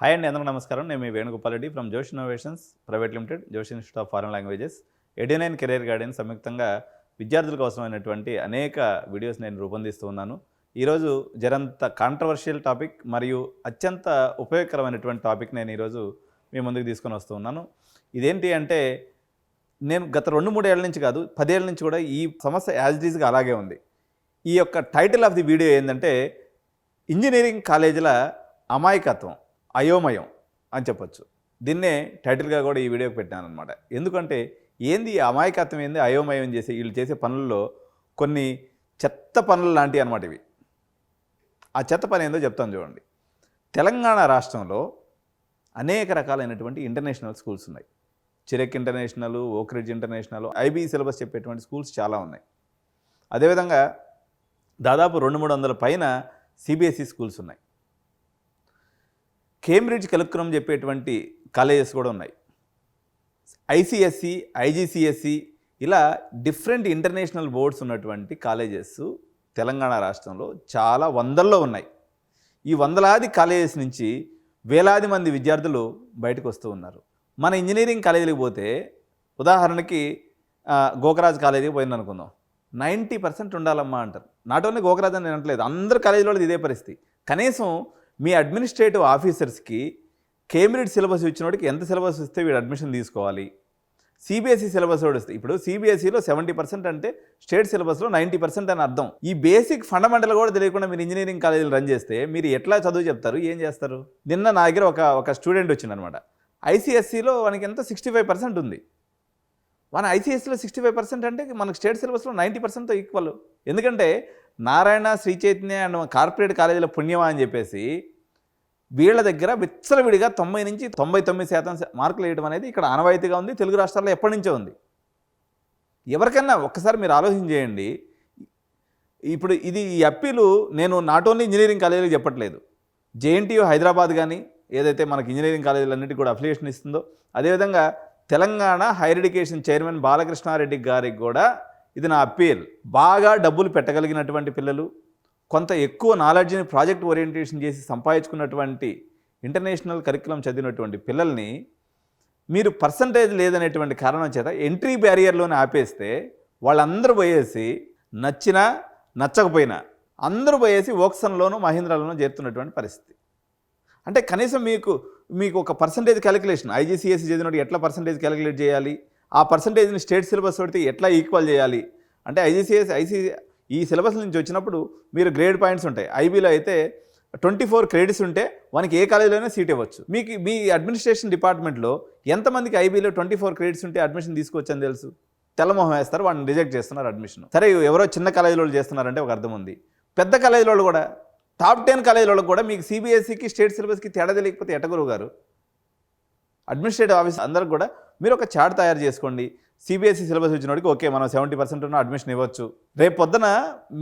Hi అండి, అందరికీ నమస్కారం. నేను మీ Venugopal Reddy from Josh Innovations Private Limited, Josh Institute of Foreign Languages, Edunine Career Guidance సంయుక్తంగా విద్యార్థులకు అవసరమైనటువంటి అనేక వీడియోస్ నేను రూపొందిస్తూ ఉన్నాను. ఈరోజు జరంత కాంట్రవర్షియల్ టాపిక్ మరియు అత్యంత ఉపయోగకరమైనటువంటి టాపిక్ నేను ఈరోజు మీ ముందుకు తీసుకొని వస్తూ ఉన్నాను. ఇదేంటి అంటే, నేను గత 2-3 ఏళ్ల నుంచి కాదు, 10 ఏళ్ల నుంచి కూడా ఈ సమస్య యాజ్ ఇట్ ఈజ్గా అలాగే ఉంది. ఈ యొక్క టైటిల్ ఆఫ్ ది వీడియో ఏంటంటే, ఇంజనీరింగ్ కాలేజీల అమాయకత్వం, అయోమయం అని చెప్పొచ్చు. దీన్నే టైటిల్గా కూడా ఈ వీడియోకి పెట్టాను అనమాట. ఎందుకంటే ఏంది ఈ అమాయకత్వం, ఏంది అయోమయం చేసి వీళ్ళు చేసే పనుల్లో కొన్ని చెత్త పనులు లాంటివి అనమాట ఇవి. ఆ చెత్త పని ఏందో చెప్తాను చూడండి. తెలంగాణ రాష్ట్రంలో అనేక రకాలైనటువంటి ఇంటర్నేషనల్ స్కూల్స్ ఉన్నాయి. Chirec international, Oakridge international, IB syllabus చెప్పేటువంటి స్కూల్స్ చాలా ఉన్నాయి. అదేవిధంగా దాదాపు 200-300 పైన సిబిఎస్ఈ స్కూల్స్ ఉన్నాయి. కేంబ్రిడ్జ్ కరికులం చెప్పేటువంటి కాలేజెస్ కూడా ఉన్నాయి. ఐసిఎస్సి, ఐజీసీఎస్సి ఇలా డిఫరెంట్ ఇంటర్నేషనల్ బోర్డ్స్ ఉన్నటువంటి కాలేజెస్ తెలంగాణ రాష్ట్రంలో చాలా వందల్లో ఉన్నాయి. ఈ వందలాది కాలేజెస్ నుంచి వేలాది మంది విద్యార్థులు బయటకు వస్తూ ఉన్నారు. మన ఇంజనీరింగ్ కాలేజీలకు పోతే, ఉదాహరణకి గోకరాజ్ కాలేజీకి పోయింది అనుకుందాం, 90% ఉండాలమ్మా అంటారు. నాట్ ఓన్లీ గోకరాజ్ అని అనట్లేదు, అందరు కాలేజీలో ఇదే పరిస్థితి. కనీసం మీ అడ్మినిస్ట్రేటివ్ ఆఫీసర్స్కి కేంబ్రిడ్జ్ సిలబస్ ఇచ్చిన వాడికి ఎంత సిలబస్ ఇస్తే వీడు అడ్మిషన్ తీసుకోవాలి, సిబిఎస్ఈ సిలబస్ వాడు ఇస్తే, ఇప్పుడు సిబిఎస్ఈలో 70% అంటే స్టేట్ సిలబస్లో 90% అని అర్థం. ఈ బేసిక్ ఫండమెంటల్ కూడా తెలియకుండా మీరు ఇంజనీరింగ్ కాలేజీలు రన్ చేస్తే మీరు ఎట్లా చదువు చెప్తారు, ఏం చేస్తారు? నిన్న నా దగ్గర ఒక స్టూడెంట్ వచ్చిందనమాట. ఐసిఎస్సిలో వానికి ఎంత 65% ఉంది. మన ఐసిఎస్సిలో 65% అంటే మనకు స్టేట్ సిలబస్లో 90%తో ఈక్వల్. ఎందుకంటే నారాయణ, శ్రీ చైతన్య అండ్ కార్పొరేట్ కాలేజీల పుణ్యమా అని చెప్పేసి వీళ్ళ దగ్గర విచ్చలవిడిగా 90 నుంచి 99% మార్కులు వేయడం అనేది ఇక్కడ ఆనవాయితీగా ఉంది. తెలుగు రాష్ట్రాల్లో ఎప్పటి నుంచో ఉంది. ఎవరికైనా ఒక్కసారి మీరు ఆలోచన చేయండి. ఇప్పుడు ఈ అప్పీలు నేను నాట్ ఓన్లీ ఇంజనీరింగ్ కాలేజీలకు చెప్పట్లేదు. జేఎన్టీయూ హైదరాబాద్ కానీ ఏదైతే మనకి ఇంజనీరింగ్ కాలేజీలన్నిటికీ కూడా అఫిలియేషన్ ఇస్తుందో, అదేవిధంగా Telangana higher education chairman Balakrishna Reddy గారికి కూడా ఇది నా అప్పీల్. బాగా డబ్బులు పెట్టగలిగినటువంటి పిల్లలు, కొంత ఎక్కువ నాలెడ్జ్ని ప్రాజెక్ట్ ఓరియంటేషన్ చేసి సంపాదించుకున్నటువంటి ఇంటర్నేషనల్ కరికులం చదివినటువంటి పిల్లల్ని మీరు పర్సంటేజ్ లేదనేటువంటి కారణం చేత ఎంట్రీ బ్యారియర్లోనే ఆపేస్తే వాళ్ళందరూ పోయేసి, నచ్చినా నచ్చకపోయినా అందరూ పోయేసి వోక్సన్లోనూ మహీంద్రాలోనూ చేరుతున్నటువంటి పరిస్థితి. అంటే కనీసం మీకు ఒక పర్సంటేజ్ క్యాలిక్యులేషన్, ఐజీసీఎస్సీ చదివినట్టు ఎట్లా పర్సంటేజ్ క్యాలిక్యులేట్ చేయాలి, ఆ పర్సంటేజ్ని స్టేట్ సిలబస్ పెడితే ఎట్లా ఈక్వల్ చేయాలి అంటే, ఈ సిలబస్ నుంచి వచ్చినప్పుడు మీరు గ్రేడ్ పాయింట్స్ ఉంటాయి. ఐబీలో అయితే 24 క్రెడిట్స్ ఉంటే మనకి ఏ కాలేజీలోనే సీట్ ఇవ్వచ్చు. మీ అడ్మినిస్ట్రేషన్ డిపార్ట్మెంట్లో ఎంతమందికి ఐబీలో 24 క్రెడిట్స్ ఉంటే అడ్మిషన్ తీసుకోవచ్చని తెలుసు? తెల్లమొహం వేస్తారు, వాడిని రిజెక్ట్ చేస్తున్నారు అడ్మిషన్. సరే, ఎవరో చిన్న కాలేజీలో చేస్తున్నారంటే ఒక అర్థం ఉంది. పెద్ద కాలేజీలో కూడా, టాప్ 10 కాలేజీలో కూడా మీకు సిబిఎస్ఈకి స్టేట్ సిలబస్కి తేడా తెలియకపోతే ఎట్టగురువు గారు? అడ్మినిస్ట్రేటివ్ ఆఫీస్ అందరికి కూడా మీరు ఒక చార్ట్ తయారు చేసుకోండి. సిబిఎస్ఈ సిలబస్ వచ్చినోడికి ఓకే, మనం 70% ఉన్న అడ్మిషన్ ఇవ్వచ్చు. రేపు పొద్దున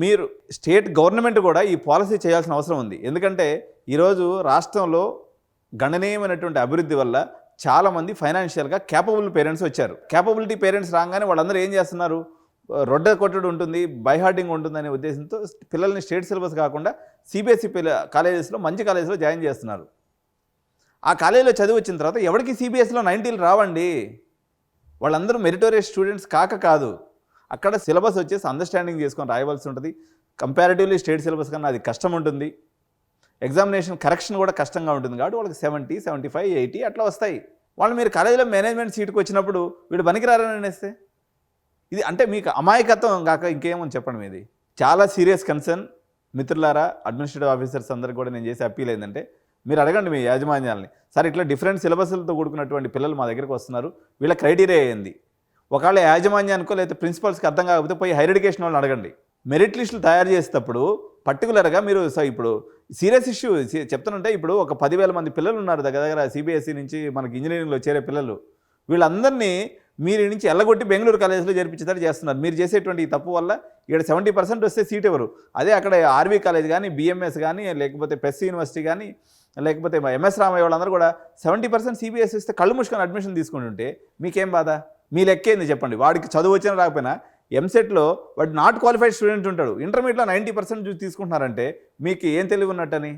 మీరు స్టేట్ గవర్నమెంట్ కూడా ఈ పాలసీ చేయాల్సిన అవసరం ఉంది. ఎందుకంటే ఈరోజు రాష్ట్రంలో గణనీయమైనటువంటి అభివృద్ధి వల్ల చాలామంది ఫైనాన్షియల్గా క్యాపబుల్ పేరెంట్స్ వచ్చారు. క్యాపబిలిటీ పేరెంట్స్ రాగానే వాళ్ళందరూ ఏం చేస్తున్నారు, రొడ్డ కొట్టుడు ఉంటుంది, బైహార్డింగ్ ఉంటుందనే ఉద్దేశంతో పిల్లల్ని స్టేట్ సిలబస్ కాకుండా సిబిఎస్ఈ కాలేజెస్లో, మంచి కాలేజెస్లో జాయిన్ చేస్తున్నారు. ఆ కాలేజీలో చదివి వచ్చిన తర్వాత ఎవరికి సిబిఎస్ఈలో 90లు రావండి. వాళ్ళందరూ మెరిటోరియస్ స్టూడెంట్స్ కాదు. అక్కడ సిలబస్ వచ్చేసి అండర్స్టాండింగ్ చేసుకొని రాయవలసి ఉంటుంది. కంపారిటివ్లీ స్టేట్ సిలబస్ కన్నా అది కష్టం ఉంటుంది. ఎగ్జామినేషన్ కరెక్షన్ కూడా కష్టంగా ఉంటుంది. కాబట్టి వాళ్ళకి 70, 75, 80 అట్లా వస్తాయి. వాళ్ళు మీరు కాలేజీలో మేనేజ్మెంట్ సీటుకు వచ్చినప్పుడు వీడు పనికిరారని అనేస్తే ఇది అంటే మీకు అమాయకత్వం కాక ఇంకేమని చెప్పడం. ఇది చాలా సీరియస్ కన్సర్న్. మిత్రులారా, అడ్మినిస్ట్రేటివ్ ఆఫీసర్స్ అందరికీ కూడా నేను చేసే అప్పీల్ ఏంటంటే, మీరు అడగండి మీ యాజమాన్యాలని, సార్ ఇట్లా డిఫరెంట్ సిలబస్లతో కూడుకున్నటువంటి పిల్లలు మా దగ్గరికి వస్తున్నారు, వీళ్ళ క్రైటీరియా ఏంది? ఒకవేళ యాజమాన్యానికో లేదా ప్రిన్సిపల్స్కి అర్థం కాకపోతే పోయి హైయర్ ఎడ్యుకేషన్ వాళ్ళని అడగండి. మెరిట్ లిస్టులు తయారు చేసేటప్పుడు పర్టికులర్గా మీరు ఇప్పుడు సీరియస్ ఇష్యూ చెప్తానంటే, ఇప్పుడు ఒక 10,000 మంది పిల్లలు ఉన్నారు దగ్గర సిబిఎస్ఈ నుంచి మనకి ఇంజనీరింగ్లో చేరే పిల్లలు. వీళ్ళందరినీ మీరు నుంచి ఎల్లగొట్టి బెంగళూరు కాలేజీలో చేర్పించేటట్టు చేస్తున్నారు. మీరు చేసేటువంటి ఈ తప్పు వల్ల ఇక్కడ 70% వస్తే సీట్ ఎవరు? అదే అక్కడ ఆర్వీ కాలేజ్ కానీ, బిఎంఎస్ కానీ, లేకపోతే పెస్ యూనివర్సిటీ కానీ, లేకపోతే ఎంఎస్ రామయ్య వాళ్ళందరూ కూడా 70% సిబిఎస్ఈ ఇస్తే కళ్ళు మూసుకొని అడ్మిషన్ తీసుకుంటుంటే మీకేం బాధ? మీ లెక్కేంది చెప్పండి. వాడికి చదువు వచ్చినా రాకపోయినా ఎంసెట్లో వాడు నాట్ క్వాలిఫైడ్ స్టూడెంట్ ఉంటాడు, ఇంటర్మీడియట్లో 90% తీసుకుంటున్నారంటే మీకు ఏం తెలివి ఉన్నట్టని?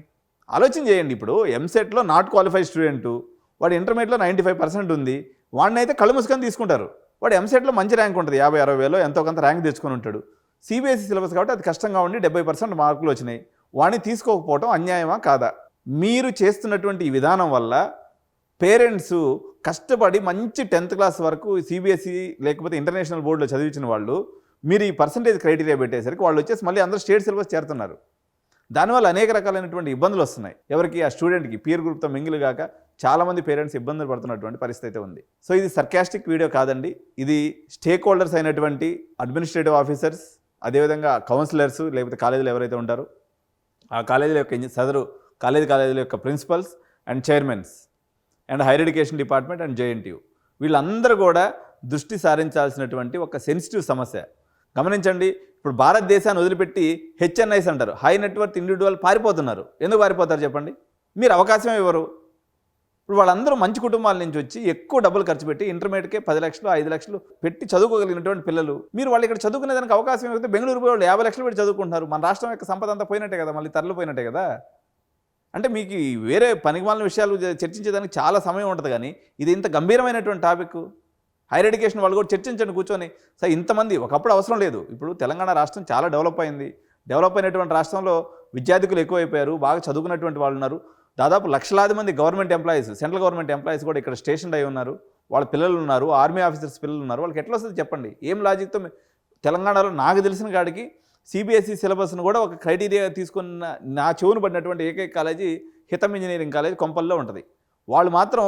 ఆలోచన చేయండి. ఇప్పుడు ఎంసెట్లో నాట్ క్వాలిఫైడ్ స్టూడెంటు, వాడు ఇంటర్మీడియట్లో 95% ఉంది, వాడిని అయితే కళ్ళు మూసుకొని తీసుకుంటారు. వాడు ఎంసెట్లో మంచి ర్యాంక్ ఉంటుంది, 50-60 వేలో ఎంతో కొంత ర్యాంక్ తెచ్చుకొని ఉంటాడు. సిబిఎస్ఈ సిలబస్ కాబట్టి అది కష్టంగా ఉండి 70% మార్కులు వచ్చినాయి. వాడిని తీసుకోకపోవడం అన్యాయమా కాదా? మీరు చేస్తున్నటువంటి ఈ విధానం వల్ల పేరెంట్స్ కష్టపడి మంచి 10th క్లాస్ వరకు సిబిఎస్ఈ లేకపోతే ఇంటర్నేషనల్ బోర్డులో చదివించిన వాళ్ళు మీరు ఈ పర్సంటేజ్ క్రైటీరియా పెట్టేసరికి వాళ్ళు వచ్చేసి మళ్ళీ అందరూ స్టేట్ సిలబస్ చేరుతున్నారు. దానివల్ల అనేక రకాలైనటువంటి ఇబ్బందులు వస్తున్నాయి. ఎవరికి? ఆ స్టూడెంట్కి. పీర్ గ్రూప్తో మింగిల్ కాక చాలామంది పేరెంట్స్ ఇబ్బందులు పడుతున్నటువంటి పరిస్థితి అయితే ఉంది. సో ఇది సర్కాస్టిక్ వీడియో కాదండి. ఇది స్టేక్ హోల్డర్స్ అయినటువంటి అడ్మినిస్ట్రేటివ్ ఆఫీసర్స్, అదేవిధంగా కౌన్సిలర్స్ లేకపోతే కాలేజీలు ఎవరైతే ఉంటారో ఆ కాలేజీల యొక్క సదరు కాలేజీల యొక్క principals and chairmans and higher education department and JNTU వీళ్ళందరూ కూడా దృష్టి సారించాల్సినటువంటి ఒక సెన్సిటివ్ సమస్య. గమనించండి, ఇప్పుడు భారతదేశాన్ని వదిలిపెట్టి హెచ్ఎన్ఐస్ అంటారు, హై నెట్వర్త్ ఇండివిజువల్ పారిపోతున్నారు. ఎందుకు పారిపోతారు చెప్పండి? మీరు అవకాశం ఇవ్వరు. ఇప్పుడు వాళ్ళందరూ మంచి కుటుంబాల నుంచి వచ్చి ఎక్కువ డబ్బులు ఖర్చు పెట్టి ఇంటర్మీడియట్కే 10 లక్షలు 5 లక్షలు పెట్టి చదువుకోగలిగినటువంటి పిల్లలు, మీరు వాళ్ళు ఇక్కడ చదువుకునే దానికి అవకాశం ఇవ్వకపోతే బెంగళూరు పోయి వాళ్ళు 50 లక్షలు పెట్టి చదువుకుంటున్నారు. మన రాష్ట్రం యొక్క సంపద అంతా పోయినట్టే కదా, మళ్ళీ తరలిపోయినట్టే కదా. అంటే మీకు వేరే పనికిమాలిన విషయాలు చర్చించేదానికి చాలా సమయం ఉంటుంది, కానీ ఇది ఇంత గంభీరమైనటువంటి టాపిక్. హైయర్ ఎడ్యుకేషన్ వాళ్ళు కూడా చర్చించండి కూర్చొని. సార్ ఇంతమంది ఒకప్పుడు అవసరం లేదు. ఇప్పుడు తెలంగాణ రాష్ట్రం చాలా డెవలప్ అయింది. డెవలప్ అయినటువంటి రాష్ట్రంలో విద్యార్థికులు ఎక్కువైపోయారు, బాగా చదువుకున్నటువంటి వాళ్ళు ఉన్నారు. దాదాపు లక్షలాది మంది government employees, central government employees కూడా ఇక్కడ స్టేషన్ అయి ఉన్నారు. వాళ్ళ పిల్లలు ఉన్నారు, ఆర్మీ ఆఫీసర్స్ పిల్లలు ఉన్నారు. వాళ్ళకి ఎట్లా వస్తుంది చెప్పండి? ఏం లాజిక్తో తెలంగాణలో నాకు తెలిసిన కాడికి సిబిఎస్ఈ సిలబస్ను కూడా ఒక క్రైటీరియా తీసుకున్న నా చెవును పడినటువంటి ఏకైక కాలేజీ హితం ఇంజనీరింగ్ కాలేజ్ కొంపల్లో ఉంటుంది. వాళ్ళు మాత్రం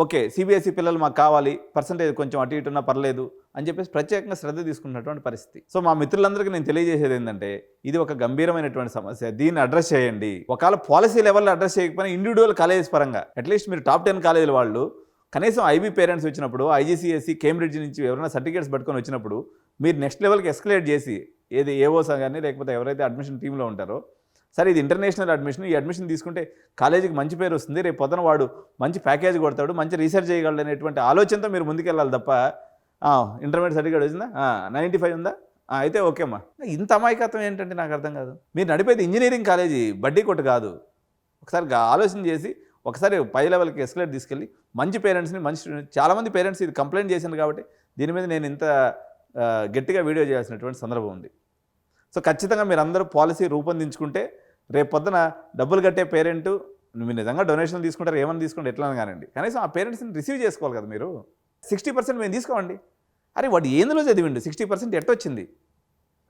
ఓకే సిబిఎస్ఈ పిల్లలు మాకు కావాలి, పర్సంటేజ్ కొంచెం అటు ఇటున్నా పర్లేదు అని చెప్పేసి ప్రత్యేకంగా శ్రద్ధ తీసుకున్నటువంటి పరిస్థితి. సో మా మిత్రులందరికీ నేను తెలియజేసేది ఏంటంటే ఇది ఒక గంభీరమైనటువంటి సమస్య, దీన్ని అడ్రస్ చేయండి. ఒకవేళ పాలసీ లెవెల్లో అడ్రస్ చేయకపోయినా ఇండివిజువల్ కాలేజెస్ పరంగా అట్లీస్ట్ మీరు టాప్ 10 కాలేజీల వాళ్ళు కనీసం ఐబీ పేరెంట్స్ వచ్చినప్పుడు, ఐజీసీఎస్సీ కేంబ్రిడ్జ్ నుంచి ఎవరైనా సర్టిఫికేట్స్ పట్టుకొని వచ్చినప్పుడు మీరు నెక్స్ట్ లెవెల్కి ఎస్కలేట్ చేసి ఏది ఏఓసా కానీ లేకపోతే ఎవరైతే అడ్మిషన్ టీంలో ఉంటారో, సరే ఇది ఇంటర్నేషనల్ అడ్మిషన్, ఈ అడ్మిషన్ తీసుకుంటే కాలేజీకి మంచి పేరు వస్తుంది, రేపు పొద్దున వాడు మంచి ప్యాకేజ్ కొడతాడు, మంచి రీసెర్చ్ చేయగలడు అనేటువంటి ఆలోచనతో మీరు ముందుకెళ్ళాలి తప్ప ఇంటర్మీడియట్ సర్టిఫికేట్ వచ్చిందా, 95 ఉందా, అయితే ఓకేమ్మా. ఇంత అమాయకత్వం ఏంటంటే నాకు అర్థం కాదు. మీరు నడిపేది ఇంజనీరింగ్ కాలేజీ, బడ్డీ కొట్టు కాదు. ఒకసారి ఆలోచన చేసి ఒకసారి పై లెవెల్కి ఎస్కలేట్ తీసుకెళ్ళి మంచి పేరెంట్స్ని, మంచి స్టూడెంట్స్, చాలామంది పేరెంట్స్ ఇది కంప్లైంట్ చేశాను కాబట్టి దీని మీద నేను ఇంత గట్టిగా వీడియో చేయాల్సినటువంటి సందర్భం ఉంది. సో ఖచ్చితంగా మీరు అందరూ పాలసీ రూపొందించుకుంటే రేపు పొద్దున డబ్బులు కట్టే పేరెంటు మీరు నిజంగా డొనేషన్ తీసుకుంటారు, ఏమైనా తీసుకుంటే ఎట్లా కానివ్వండి, కనీసం ఆ పేరెంట్స్ని రిసీవ్ చేసుకోవాలి కదా. మీరు 60% మేము తీసుకోండి. అరే వాడు ఏందులో చదివిండు, 60% ఎట్టొచ్చింది?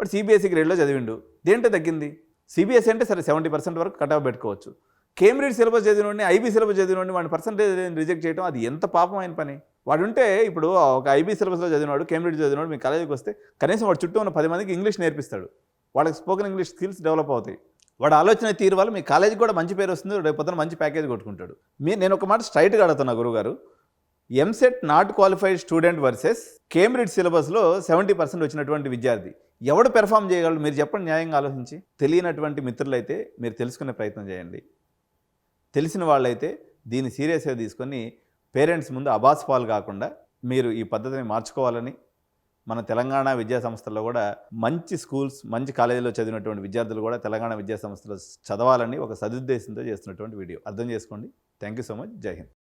వాడు సిబిఎస్ఈ గ్రేడ్లో చదివిండు, దేంట్లో తగ్గింది? సిబిఎస్ఈ అంటే సరే 70% వరకు కట్ ఆఫ్ పెట్టుకోవచ్చు. కేంబ్రిడ్జ్ సిలబస్ చదివినోడిని, ఐబీ సిలబస్ చదివినోడిని వాడి పర్సంటేజ్ రిజెక్ట్ చేయడం అది ఎంత పాపమైన పని. వాడు ఉంటే ఇప్పుడు ఒక ఐబీ సిలబస్లో చదివినాడు, కేంబ్రిడ్జ్ చదివినాడు, మీ కాలేజీకి వస్తే కనీసం వాడు చుట్టూ ఉన్న 10 మందికి ఇంగ్లీష్ నేర్పిస్తాడు, వాళ్ళకి స్పోకెన్ ఇంగ్లీష్ స్కిల్స్ డెవలప్ అవుతాయి. వాడు ఆలోచన తీరు వల్ల మీ కాలేజీకి కూడా మంచి పేరు వస్తుంది, రేపు పొద్దున మంచి ప్యాకేజ్ కొట్టుకుంటాడు. నేను ఒక మాట స్ట్రైట్గా అడుగుతున్నా గురుగారు, EAMCET not qualified student versus Cambridge సిలబస్లో 70% వచ్చినటువంటి విద్యార్థి ఎవడు పెర్ఫామ్ చేయగలడు మీరు చెప్పండి న్యాయంగా ఆలోచించి. తెలియనటువంటి మిత్రులైతే మీరు తెలుసుకునే ప్రయత్నం చేయండి. తెలిసిన వాళ్ళైతే దీన్ని సీరియస్గా తీసుకొని పేరెంట్స్ ముందు అబాస్ పాలు కాకుండా మీరు ఈ పద్ధతిని మార్చుకోవాలని, మన తెలంగాణ విద్యా సంస్థల్లో కూడా మంచి స్కూల్స్, మంచి కాలేజీలో చదివినటువంటి విద్యార్థులు కూడా తెలంగాణ విద్యా సంస్థలో చదవాలని ఒక సదుద్దేశంతో చేస్తున్నటువంటి వీడియో. అర్థం చేసుకోండి. Thank you so much. జై హింద్.